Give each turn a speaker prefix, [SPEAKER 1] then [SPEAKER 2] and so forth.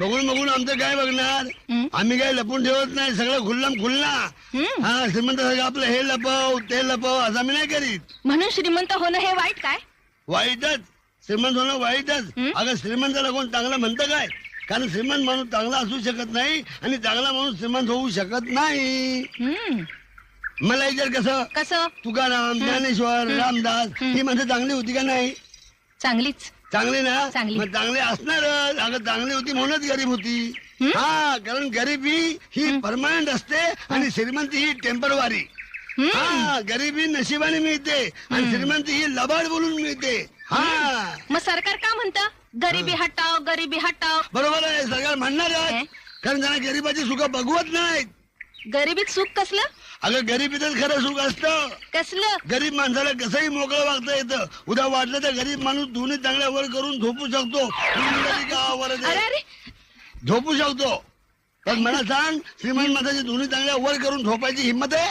[SPEAKER 1] बघून बघून आमचं काय बघणार. आम्ही काय लपून ठेवत नाही, सगळं खुल्लम खुल्ला. हा, श्रीमंत आपलं हे लपव ते लपव असं आम्ही नाही करीत.
[SPEAKER 2] म्हणून श्रीमंत होणं हे वाईट काय?
[SPEAKER 1] वाईटच, श्रीमंत होणं वाईटच. अगं श्रीमंताला कोण चांगलं म्हणतं काय? कारण श्रीमंत माणूस चांगला असू शकत नाही आणि चांगला माणूस श्रीमंत होऊ शकत नाही. मला विचार कसं
[SPEAKER 2] कसं?
[SPEAKER 1] तुकाराम, ज्ञानेश्वर, रामदास ही माणसं चांगली होती का नाही?
[SPEAKER 2] चांगलीच.
[SPEAKER 1] चांगली ना?
[SPEAKER 2] चांगली.
[SPEAKER 1] मग चांगली असणारच. अगं चांगली होती म्हणूनच गरीब होती. हा, कारण गरिबी ही परमनंट असते आणि श्रीमंती ही टेम्परवारी. हा, गरिबी नशिबाने मिळते आणि श्रीमंती ही लबाड बोलून मिळते. हा,
[SPEAKER 2] मग सरकार का म्हणतं गरिबी हटाव गरिबी हटाव?
[SPEAKER 1] बरोबर आहे, सरकार म्हणणार कारण त्यांना गरिबाची सुख बघवत नाहीत.
[SPEAKER 2] गरिबीत सुख कसलं?
[SPEAKER 1] अगं गरिबीतच खरं सुख असतं.
[SPEAKER 2] कसलं?
[SPEAKER 1] गरीब माणसाला कसंही मोकळं वागता येतं. उद्या वाटलं तर गरीब माणूस दोन्ही चांगल्या वर करून झोपू शकतो.
[SPEAKER 2] अरे
[SPEAKER 1] झोपू शकतो. पण मला सांग, श्रीमंत माणसाची दोन्ही चांगल्या वर करून झोपायची हिंमत आहे?